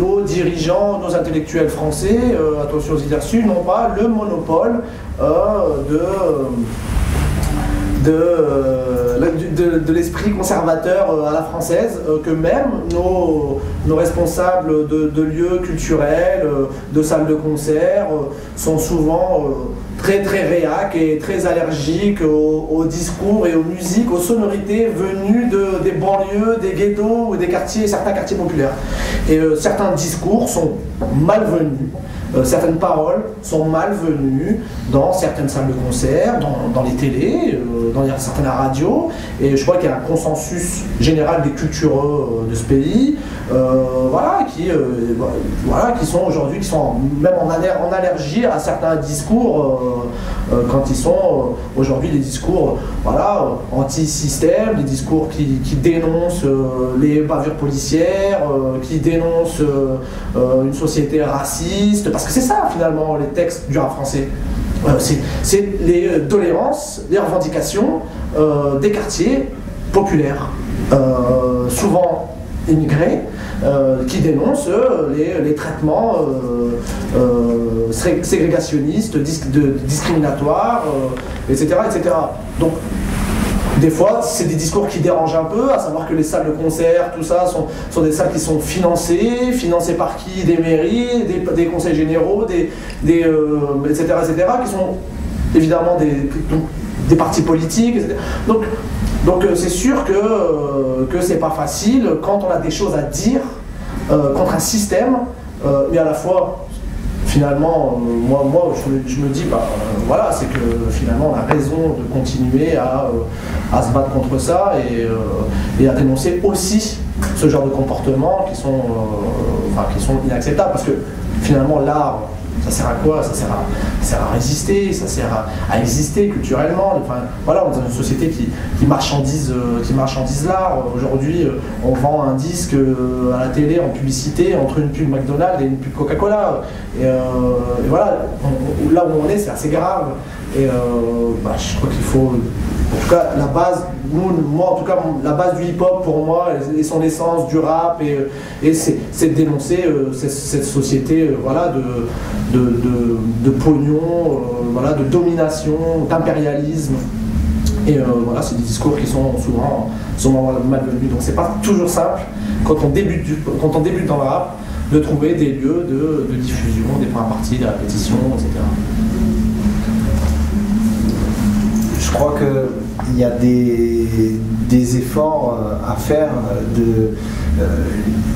nos dirigeants, nos intellectuels français, attention aux idées reçues, n'ont pas le monopole de l'esprit conservateur à la française, que même nos responsables de lieux culturels, de salles de concert, sont souvent très réac et très allergiques aux discours et aux musiques, aux sonorités venues des banlieues, des ghettos ou des quartiers, certains quartiers populaires. Et certains discours sont malvenus. Certaines paroles sont malvenues dans certaines salles de concert, dans les télés, dans certaines radios, et je crois qu'il y a un consensus général des cultureux de ce pays, qui sont aujourd'hui, qui sont même en allergie à certains discours, quand ils sont aujourd'hui des discours anti-système, des discours qui dénoncent les bavures policières, qui dénoncent une société raciste, parce que c'est ça finalement les textes du rap français. C'est les doléances, les revendications des quartiers populaires, souvent immigrés, qui dénoncent les traitements ségrégationnistes, discriminatoires, etc., etc. Donc, des fois, c'est des discours qui dérangent un peu, à savoir que les salles de concert, tout ça, sont des salles qui sont financées par qui? Des mairies, des conseils généraux, etc., etc., qui sont évidemment des partis politiques, etc. Donc c'est sûr que c'est pas facile quand on a des choses à dire contre un système, mais à la fois, finalement, moi je me dis, c'est que finalement on a raison de continuer à se battre contre ça et à dénoncer aussi ce genre de comportements qui sont inacceptables, parce que finalement l'art, ça sert à quoi? Ça sert à résister, ça sert à exister culturellement. Enfin, voilà, on est dans une société qui marchandise l'art. Aujourd'hui, on vend un disque à la télé en publicité entre une pub McDonald's et une pub Coca-Cola. Et voilà, là où on est, c'est assez grave. Et je crois qu'il faut... En tout cas, la base, moi en tout cas, la base du hip-hop pour moi et son essence du rap, et c'est de dénoncer cette société de pognon, de domination, d'impérialisme. Et c'est des discours qui sont souvent malvenus. Donc c'est pas toujours simple quand on débute dans le rap de trouver des lieux de diffusion, des points partis, des répétitions, etc. Je crois qu'il y a des efforts à faire.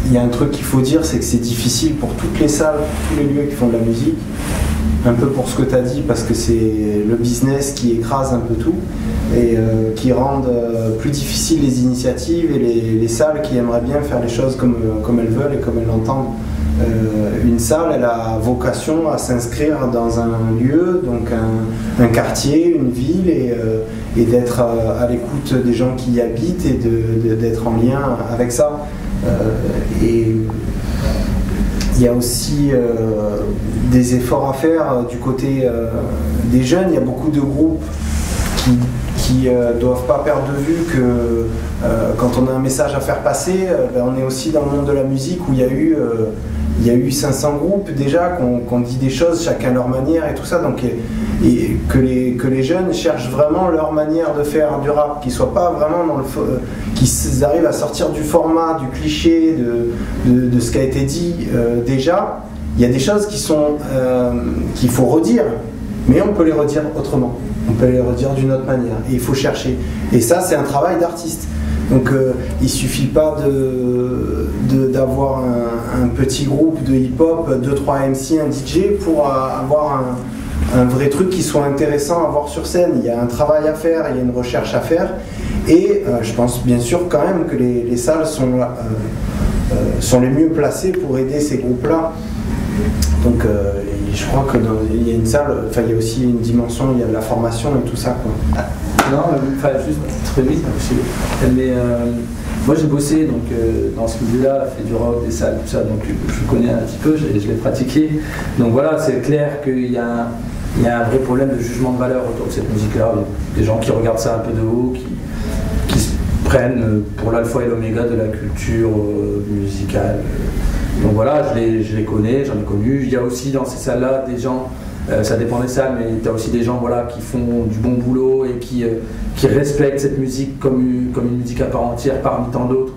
Il y a un truc qu'il faut dire, c'est que c'est difficile pour toutes les salles, tous les lieux qui font de la musique, un peu pour ce que tu as dit, parce que c'est le business qui écrase un peu tout et qui rendent plus difficiles les initiatives et les salles qui aimeraient bien faire les choses comme elles veulent et comme elles l'entendent. Une salle, elle a vocation à s'inscrire dans un lieu, donc un quartier, une ville, et d'être à l'écoute des gens qui y habitent et d'être en lien avec ça. Et il y a aussi des efforts à faire du côté des jeunes. Il y a beaucoup de groupes qui doivent pas perdre de vue que quand on a un message à faire passer, on est aussi dans le monde de la musique où il y a eu 500 groupes déjà qu'on dit des choses chacun à leur manière et tout ça, donc et que les jeunes cherchent vraiment leur manière de faire du rap, qu'ils soient pas vraiment qu'ils arrivent à sortir du format, du cliché, de ce qui a été dit déjà. Il y a des choses qu'il faut redire, mais on peut les redire autrement, on peut les redire d'une autre manière, et il faut chercher, et ça c'est un travail d'artiste. Donc il ne suffit pas d'avoir un petit groupe de hip-hop, 2-3 MC, un DJ pour avoir un vrai truc qui soit intéressant à voir sur scène. Il y a un travail à faire, il y a une recherche à faire, et je pense bien sûr quand même que les salles sont les mieux placées pour aider ces groupes-là. Donc je crois qu'il y a une salle, il y a aussi une dimension, il y a de la formation et tout ça, quoi. Non, juste très vite, mais moi j'ai bossé dans ce milieu-là, fait du rock, des salles, tout ça, donc je connais un petit peu, je l'ai pratiqué. Donc voilà, c'est clair qu'il y a un vrai problème de jugement de valeur autour de cette musique-là. Des gens qui regardent ça un peu de haut, qui se prennent pour l'alpha et l'oméga de la culture musicale Donc voilà, je les connais, j'en ai connu. Il y a aussi dans ces salles-là des gens, ça dépend des salles, mais tu as aussi des gens voilà, qui font du bon boulot et qui respectent cette musique comme une musique à part entière parmi tant d'autres.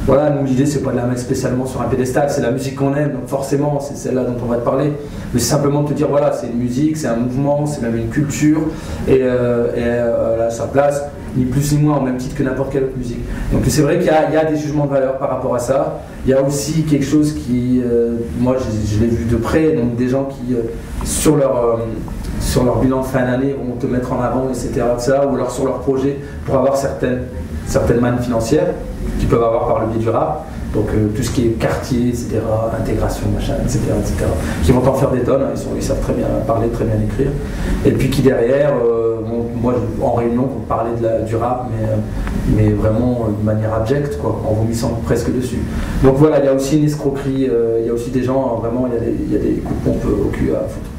Voilà, nous l'idée c'est pas de la mettre spécialement sur un pédestal, c'est la musique qu'on aime, donc forcément c'est celle-là dont on va te parler. Mais c'est simplement de te dire voilà, c'est une musique, c'est un mouvement, c'est même une culture, et elle a sa place, ni plus ni moins, au même titre que n'importe quelle autre musique. Donc c'est vrai qu'il y a des jugements de valeur par rapport à ça. Il y a aussi quelque chose qui, moi je l'ai vu de près, donc des gens qui, sur leur bilan de fin d'année, vont te mettre en avant, etc. Ou alors sur leur projet, pour avoir certaines mannes financières qu'ils peuvent avoir par le biais du rap. Donc tout ce qui est quartier, etc., intégration, machin, etc., qui vont en faire des tonnes, hein, ils savent très bien parler, très bien écrire. Et puis qui derrière, moi en réunion, on parlait du rap, mais vraiment de manière abjecte, quoi, en vomissant presque dessus. Donc voilà, il y a aussi une escroquerie, il y a aussi des gens, vraiment, il y a des coups de pompe au cul à foutre.